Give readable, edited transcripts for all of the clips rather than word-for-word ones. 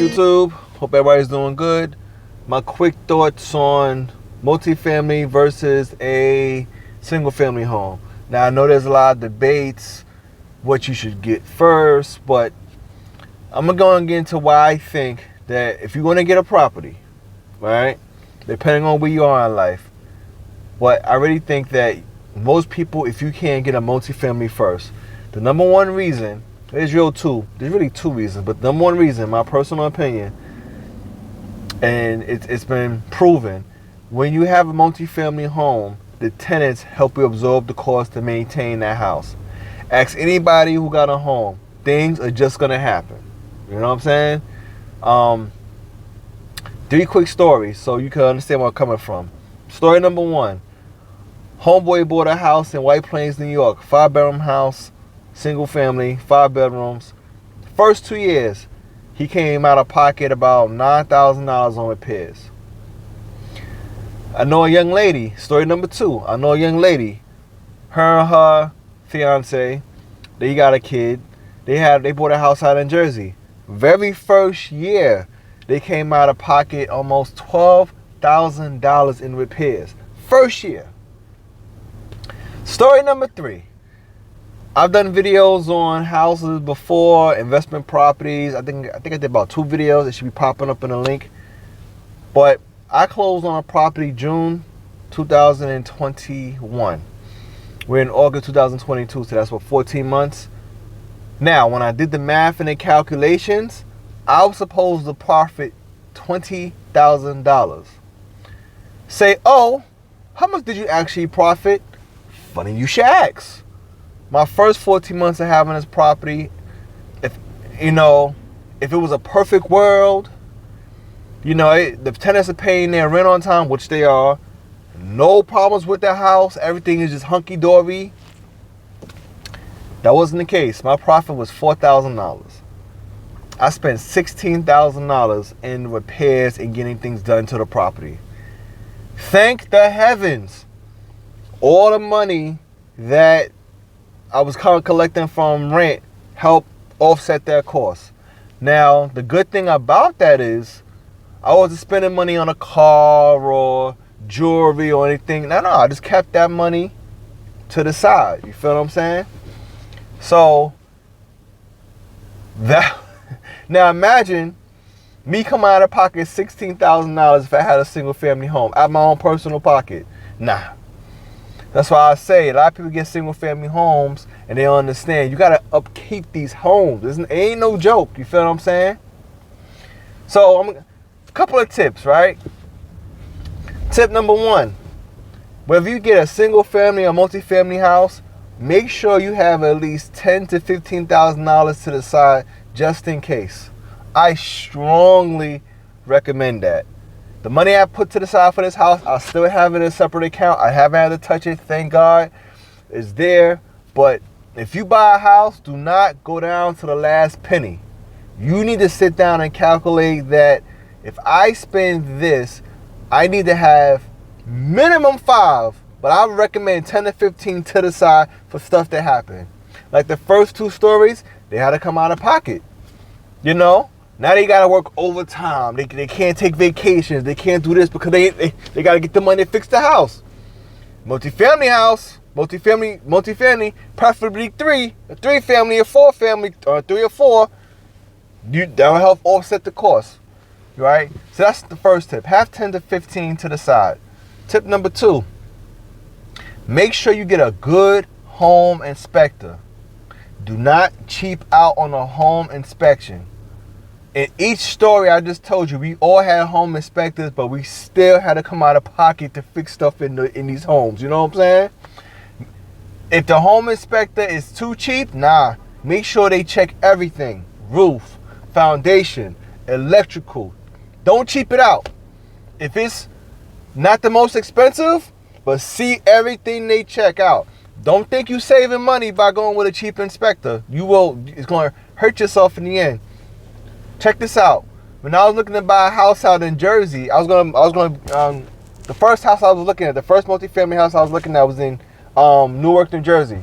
YouTube? Hope everybody's doing good. My quick thoughts on multifamily versus a single family home. Now, I know there's a lot of debates what you should get first, but I'm going to go and get into why I think that if you're going to get a property, right, depending on where you are in life, but I really think that most people, if you can't get a multifamily first, the number one reason, there's really two reasons, but the number one reason, my personal opinion, and it's been proven, when you have a multifamily home, the tenants help you absorb the cost to maintain that house. Ask anybody who got a home, things are just gonna happen. You know what I'm saying? 3 quick stories so you can understand where I'm coming from. Story number 1. Homeboy bought a house in White Plains, New York. 5-bedroom house, single family, 5 bedrooms. First 2 years, he came out of pocket about $9,000 on repairs. I know a young lady, story number 2. I know a young lady, her and her fiance, they got a kid. They bought a house out in Jersey. Very first year, they came out of pocket almost $12,000 in repairs. First year. Story number 3. I've done videos on houses before, investment properties. I think I did about 2 videos. It should be popping up in a link. But I closed on a property June 2021. We're in August 2022, so that's what, 14 months. Now, when I did the math and the calculations, I was supposed to profit $20,000. Say, oh, how much did you actually profit? Funny you should ask. My first 14 months of having this property, if it was a perfect world, the tenants are paying their rent on time, which they are, no problems with the house, everything is just hunky-dory. That wasn't the case. My profit was $4,000. I spent $16,000 in repairs and getting things done to the property. Thank the heavens, all the money that I was collecting from rent helped offset that cost. Now, the good thing about that is I wasn't spending money on a car or jewelry or anything. No, I just kept that money to the side. You feel what I'm saying? So, now imagine me coming out of pocket $16,000 if I had a single family home out of my own personal pocket. Nah. That's why I say a lot of people get single family homes and they don't understand. You gotta upkeep these homes. It ain't no joke. You feel what I'm saying? So a couple of tips, right? Tip number 1. Whether you get a single family or multi-family house, make sure you have at least $10,000 to $15,000 to the side just in case. I strongly recommend that. The money I put to the side for this house, I still have it in a separate account. I haven't had to touch it, thank God. It's there. But if you buy a house, do not go down to the last penny. You need to sit down and calculate that if I spend this, I need to have minimum 5, but I recommend 10 to 15 to the side for stuff that happened. Like the first 2 stories, they had to come out of pocket. Now they gotta work overtime. They can't take vacations. They can't do this because they gotta get the money to fix the house. Multifamily house, multifamily, preferably 3, a 3 family, a 4 family, or 3 or 4. That'll help offset the cost, right? So that's the first tip. Have 10 to 15 to the side. Tip number 2. Make sure you get a good home inspector. Do not cheap out on a home inspection. In each story I just told you, we all had home inspectors, but we still had to come out of pocket to fix stuff in these homes. You know what I'm saying? If the home inspector is too cheap, make sure they check everything. Roof, foundation, electrical. Don't cheap it out. If it's not the most expensive, but see everything they check out. Don't think you're saving money by going with a cheap inspector. It's going to hurt yourself in the end. Check this out. When I was looking to buy a house out in Jersey, the first house I was looking at, the first multifamily house I was looking at was in Newark, New Jersey.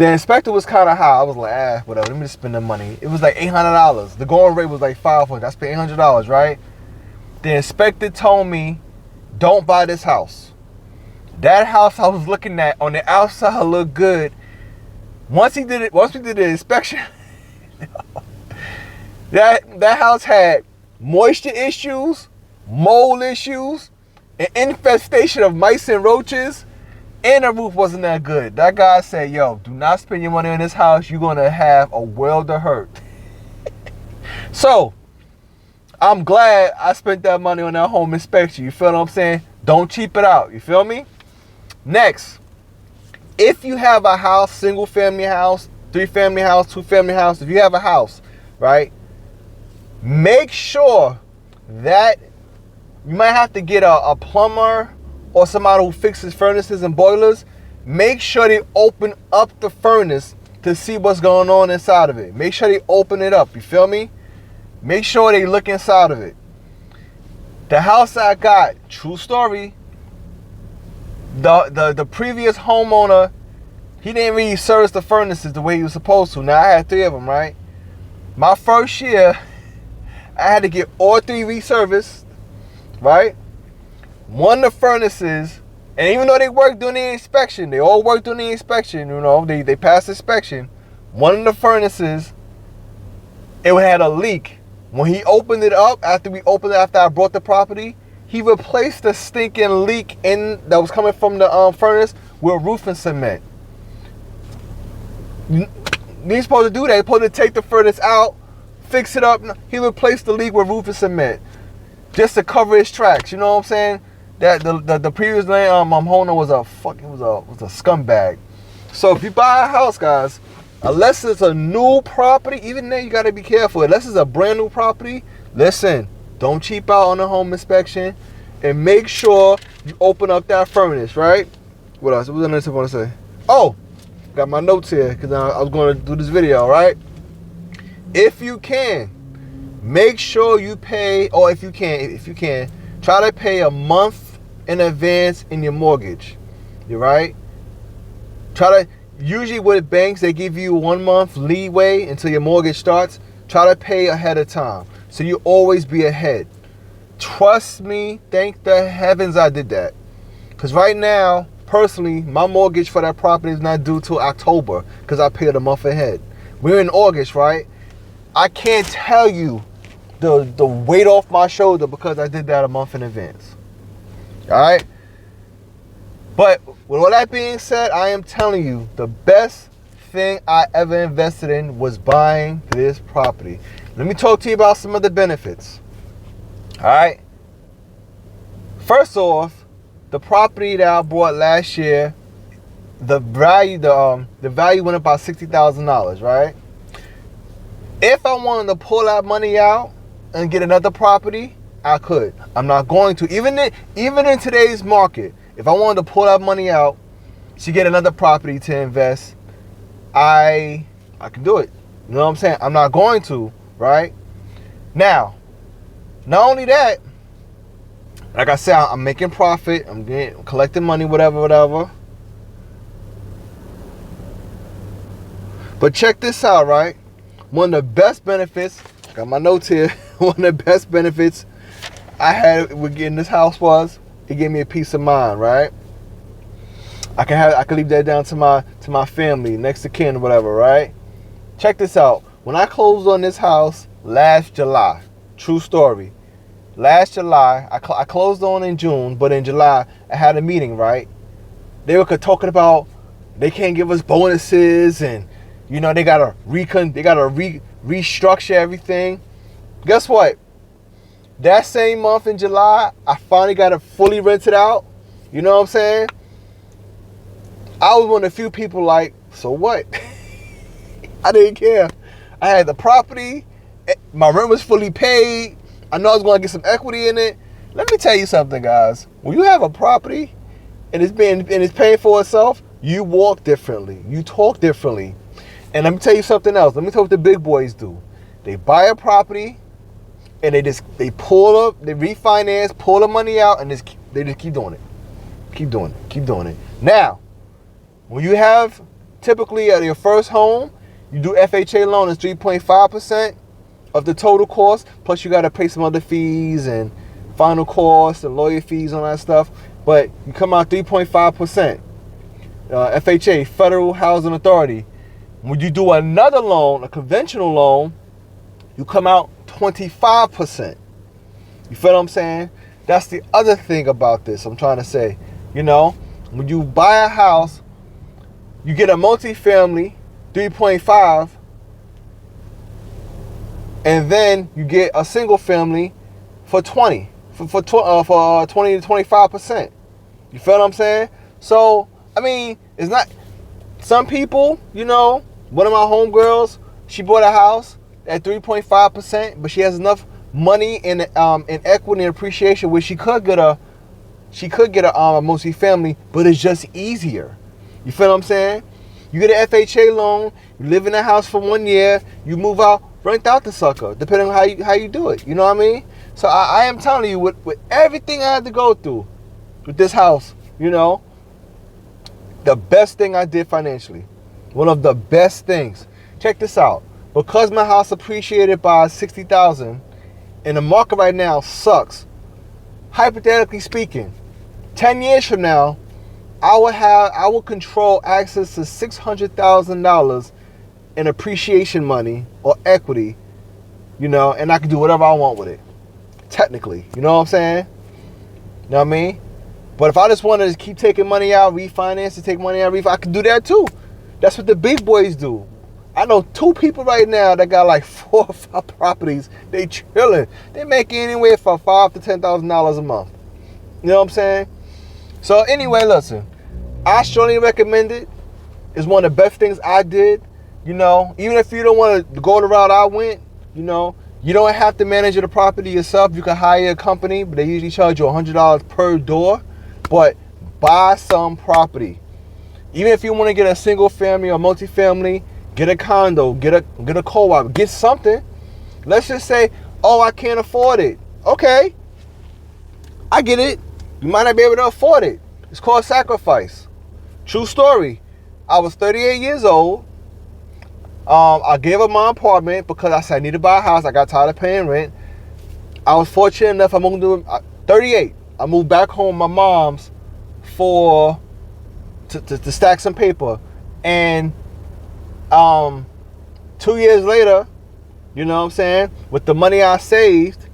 The inspector was kind of high. I was like, whatever. Let me just spend the money. It was like $800. The going rate was like $500. I spent $800, right? The inspector told me, don't buy this house. That house I was looking at on the outside looked good. Once we did the inspection, that house had moisture issues, mold issues, an infestation of mice and roaches, and the roof wasn't that good. That guy said, yo, do not spend your money on this house. You're going to have a world of hurt. So, I'm glad I spent that money on that home inspection. You feel what I'm saying? Don't cheap it out. You feel me? Next, if you have a house, single family house, 3-family house, 2-family house, if you have a house, right, make sure that you might have to get a plumber or somebody who fixes furnaces and boilers. Make sure they open up the furnace to see what's going on inside of it. Make sure they open it up. You feel me? Make sure they look inside of it. The house I got, true story, the previous homeowner, he didn't really service the furnaces the way he was supposed to. Now I had 3 of them, right? My first year, I had to get all 3 reserviced, right? One of the furnaces, and even though they worked during the inspection, they all worked during the inspection, you know, they passed the inspection. One of the furnaces, it had a leak. When he opened it up, after I bought the property, he replaced the stinking leak that was coming from the furnace with roofing cement. You ain't supposed to do that. You're supposed to take the furnace out, fix it up. He replaced the leak with roofing cement just to cover his tracks. You know what I'm saying? That the previous homeowner was a scumbag. So if you buy a house, guys, unless it's a new property, even then you gotta be careful. Unless it's a brand new property, listen, don't cheap out on the home inspection, and make sure you open up that furnace, right? What else? What else I want to say? Oh, got my notes here because I was going to do this video, right? If you can, make sure you pay, or if you can, try to pay a month in advance in your mortgage. You right? Usually with banks, they give you 1 month leeway until your mortgage starts. Try to pay ahead of time, so you always be ahead. Trust me, thank the heavens I did that. Because right now, personally, my mortgage for that property is not due till October because I paid a month ahead. We're in August, right? I can't tell you the weight off my shoulder because I did that a month in advance. All right? But with all that being said, I am telling you, the best thing I ever invested in was buying this property. Let me talk to you about some of the benefits. All right? First off, the property that I bought last year, the value went up by $60,000, right? If I wanted to pull that money out and get another property, I could. I'm not going to. Even in today's market, if I wanted to pull that money out to get another property to invest, I can do it. You know what I'm saying? I'm not going to, right? Now, not only that, like I said, I'm making profit. I'm collecting money, whatever. But check this out, right? One of the best benefits, got my notes here. One of the best benefits I had with getting this house was it gave me a peace of mind, right? I can leave that down to my family, next to kin, whatever, right? Check this out. When I closed on this house last July, true story. Last July, I closed on in June, but in July, I had a meeting, right? They were talking about they can't give us bonuses and, you know, they gotta restructure everything. Guess what? That same month in July, I finally got it fully rented out. You know what I'm saying? I was one of the few people like, so what? I didn't care. I had the property. My rent was fully paid. I know I was going to get some equity in it. Let me tell you something, guys. When you have a property and it's paying for itself, you walk differently. You talk differently. And let me tell you something else. Let me tell you what the big boys do. They buy a property and they refinance, pull the money out, and they just keep doing it. Keep doing it. Now, when you have typically at your first home, you do FHA loan is 3.5% of the total cost. Plus you got to pay some other fees and final costs and lawyer fees and all that stuff. But you come out 3.5%. FHA, Federal Housing Authority. When you do another loan, a conventional loan, you come out 25%. You feel what I'm saying? That's the other thing about this I'm trying to say. You know, when you buy a house, you get a multifamily, 3.5, and then you get a single family for 20 to 25%. You feel what I'm saying? So, I mean, it's not, some people, you know, one of my homegirls, she bought a house at 3.5%, but she has enough money in equity and appreciation where she could get a multifamily, but it's just easier. You feel what I'm saying? You get an FHA loan, you live in the house for 1 year, you move out, rent out the sucker, depending on how you do it. You know what I mean? So I am telling you, with everything I had to go through with this house, you know, the best thing I did financially, one of the best things. Check this out. Because my house appreciated by $60,000, and the market right now sucks. Hypothetically speaking, 10 years from now, I will control access to $600,000 in appreciation money or equity, you know, and I can do whatever I want with it. Technically, you know what I'm saying? You know what I mean? But if I just wanted to keep taking money out, refinance and take money out, I can do that too. That's what the big boys do. I know 2 people right now that got like 4 or 5 properties. They chilling. They making anywhere from $5,000 to $10,000 a month. You know what I'm saying? So anyway, listen. I strongly recommend it. It's one of the best things I did. You know, even if you don't want to go the route I went, you know, you don't have to manage the property yourself. You can hire a company, but they usually charge you $100 per door. But buy some property. Even if you want to get a single family or multifamily, get a condo, get a co-op, get something. Let's just say, oh, I can't afford it. Okay, I get it. You might not be able to afford it. It's called sacrifice. True story. I was 38 years old. I gave up my apartment because I said I need to buy a house. I got tired of paying rent. I was fortunate enough. I moved to 38. I moved back home, my mom's, to stack some paper, and 2 years later, you know what I'm saying, with the money I saved,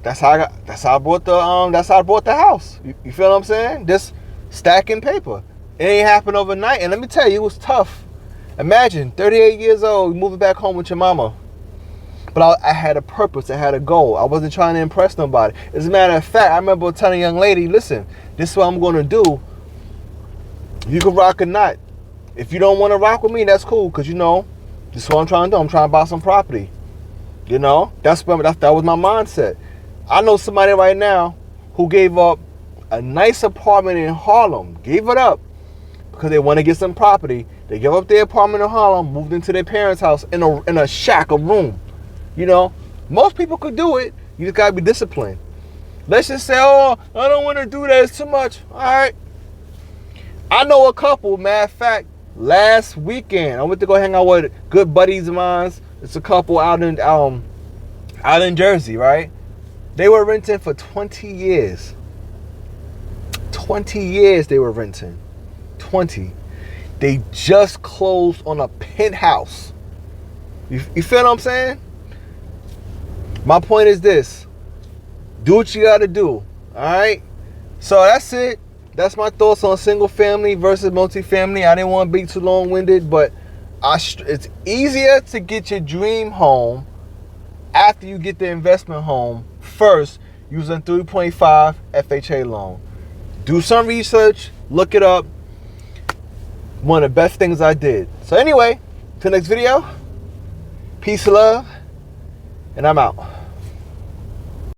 that's how I bought the house. You feel what I'm saying? Just stacking paper. It ain't happened overnight, and let me tell you, it was tough. Imagine 38 years old, moving back home with your mama. But I had a purpose, I had a goal. I wasn't trying to impress nobody. As a matter of fact, I remember telling a young lady, listen, this is what I'm going to do. You can rock or not. If you don't want to rock with me, that's cool, because, you know, this is what I'm trying to do. I'm trying to buy some property. You know, that was my mindset. I know somebody right now who gave up a nice apartment in Harlem, gave it up because they want to get some property. They gave up their apartment in Harlem, moved into their parents' house in a shack, a room. You know, most people could do it. You just gotta be disciplined. Let's just say, oh, I don't want to do that. It's too much. All right. I know a couple, matter of fact, last weekend, I went to go hang out with good buddies of mine. It's a couple out in Jersey, right? They were renting for 20 years. 20 years they were renting. 20. They just closed on a penthouse. You feel what I'm saying? My point is this. Do what you got to do. All right? So that's it. That's my thoughts on single family versus multifamily. I didn't want to be too long-winded, but it's easier to get your dream home after you get the investment home first using 3.5 FHA loan. Do some research. Look it up. One of the best things I did. So anyway, till next video. Peace and love. And I'm out.